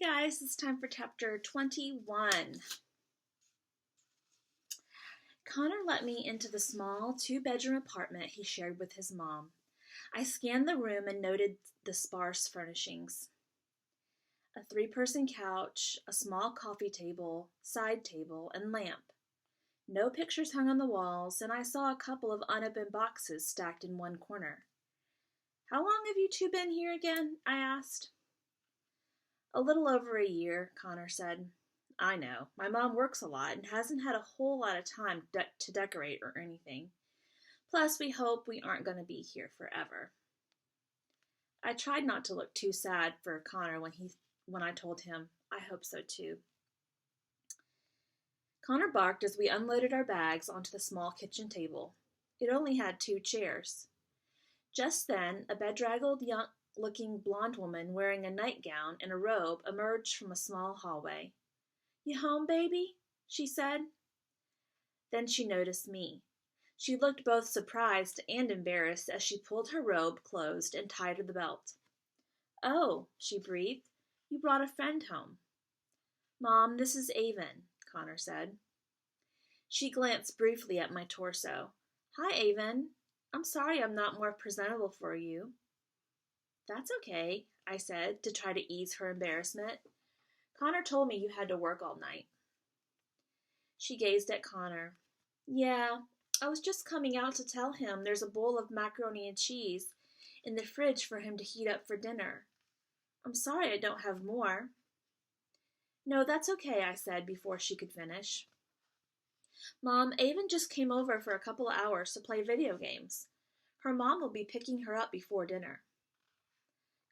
Hey guys, it's time for chapter 21. Connor let me into the small two-bedroom apartment he shared with his mom. I scanned the room and noted the sparse furnishings. A three-person couch, a small coffee table, side table, and lamp. No pictures hung on the walls, and I saw a couple of unopened boxes stacked in one corner. "How long have you two been here again?" I asked. "A little over a year," Connor said. "I know. My mom works a lot and hasn't had a whole lot of time to decorate or anything. Plus, we hope we aren't going to be here forever." I tried not to look too sad for Connor when I told him I hope so too. Connor barked as we unloaded our bags onto the small kitchen table. It only had two chairs. Just then, a bedraggled young-looking blonde woman wearing a nightgown and a robe emerged from a small hallway. "You home, baby?" she said. Then she noticed me. She looked both surprised and embarrassed as she pulled her robe closed and tied the belt. "Oh," she breathed, "you brought a friend home." "Mom, this is Avon," Connor said. She glanced briefly at my torso. "Hi, Avon. I'm sorry I'm not more presentable for you." "That's okay," I said, to try to ease her embarrassment. "Connor told me you had to work all night." She gazed at Connor. "Yeah, I was just coming out to tell him there's a bowl of macaroni and cheese in the fridge for him to heat up for dinner. I'm sorry I don't have more." "No, that's okay," I said before she could finish. "Mom, Avon just came over for a couple of hours to play video games. Her mom will be picking her up before dinner."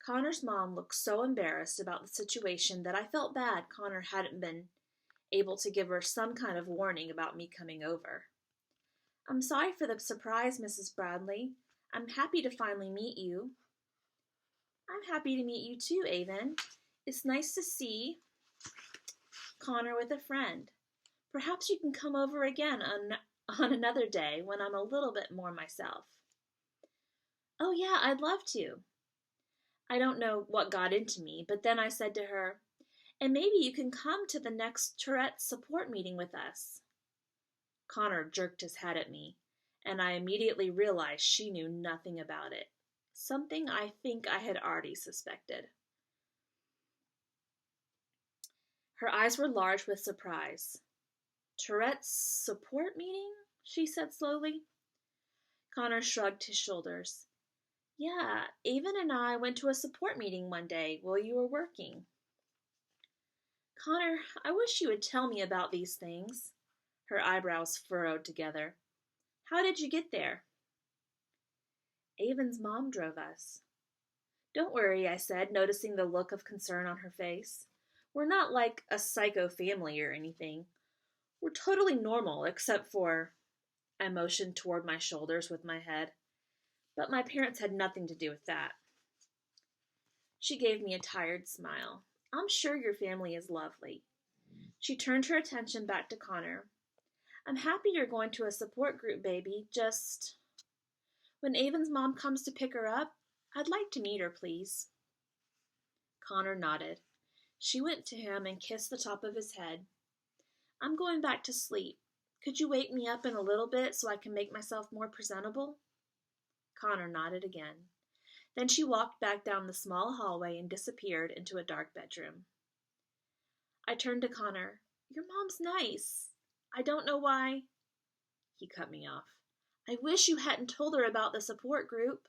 Connor's mom looked so embarrassed about the situation that I felt bad Connor hadn't been able to give her some kind of warning about me coming over. "I'm sorry for the surprise, Mrs. Bradley. I'm happy to finally meet you." "I'm happy to meet you too, Avon. It's nice to see Connor with a friend. Perhaps you can come over again on another day when I'm a little bit more myself." "Oh yeah, I'd love to." I don't know what got into me, but then I said to her, "And maybe you can come to the next Tourette's support meeting with us." Connor jerked his head at me, and I immediately realized she knew nothing about it, something I think I had already suspected. Her eyes were large with surprise. "Tourette's support meeting?" she said slowly. Connor shrugged his shoulders. "Yeah, Avon and I went to a support meeting one day while you were working." "Connor, I wish you would tell me about these things." Her eyebrows furrowed together. "How did you get there?" "Avon's mom drove us." "Don't worry," I said, noticing the look of concern on her face. "We're not like a psycho family or anything. We're totally normal, except for—" I motioned toward my shoulders with my head. "But my parents had nothing to do with that." She gave me a tired smile. "I'm sure your family is lovely." She turned her attention back to Connor. "I'm happy you're going to a support group, baby. Just when Avon's mom comes to pick her up, I'd like to meet her, please." Connor nodded. She went to him and kissed the top of his head. "I'm going back to sleep. Could you wake me up in a little bit so I can make myself more presentable?" Connor nodded again. Then she walked back down the small hallway and disappeared into a dark bedroom. I turned to Connor. "Your mom's nice. I don't know why—" He cut me off. "I wish you hadn't told her about the support group.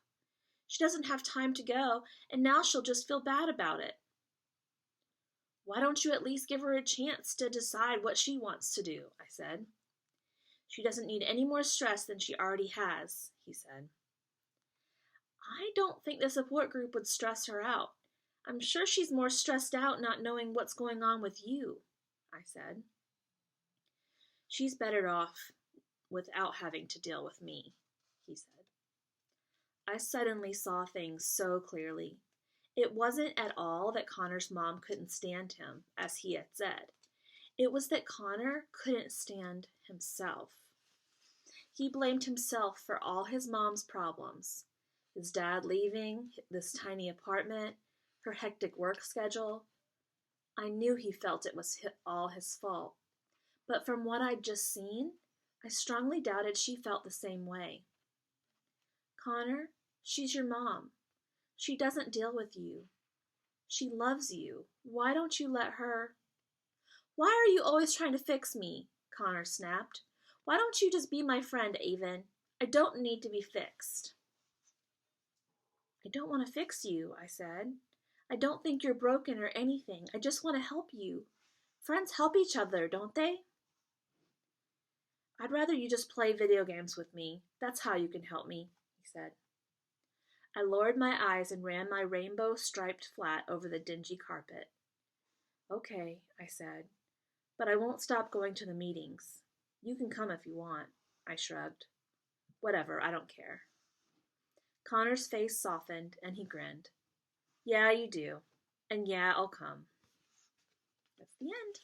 She doesn't have time to go, and now she'll just feel bad about it." "Why don't you at least give her a chance to decide what she wants to do?" I said. "She doesn't need any more stress than she already has," he said. "I don't think the support group would stress her out. I'm sure she's more stressed out not knowing what's going on with you," I said. "She's better off without having to deal with me," he said. I suddenly saw things so clearly. It wasn't at all that Connor's mom couldn't stand him, as he had said. It was that Connor couldn't stand himself. He blamed himself for all his mom's problems. His dad leaving, this tiny apartment, her hectic work schedule. I knew he felt it was all his fault, but from what I'd just seen, I strongly doubted she felt the same way. Connor, she's your mom. She doesn't deal with you. She loves you. Why don't you let her? Why are you always trying to fix me? Connor snapped. Why don't you just be my friend, Avon? I don't need to be fixed. I don't want to fix you, I said. I don't think you're broken or anything. I just want to help you. Friends help each other, don't they? I'd rather you just play video games with me. That's how you can help me, he said. I lowered my eyes and ran my rainbow-striped flat over the dingy carpet. Okay, I said, but I won't stop going to the meetings. You can come if you want, I shrugged. Whatever, I don't care. Connor's face softened, and he grinned. Yeah, you do. And yeah, I'll come. That's the end.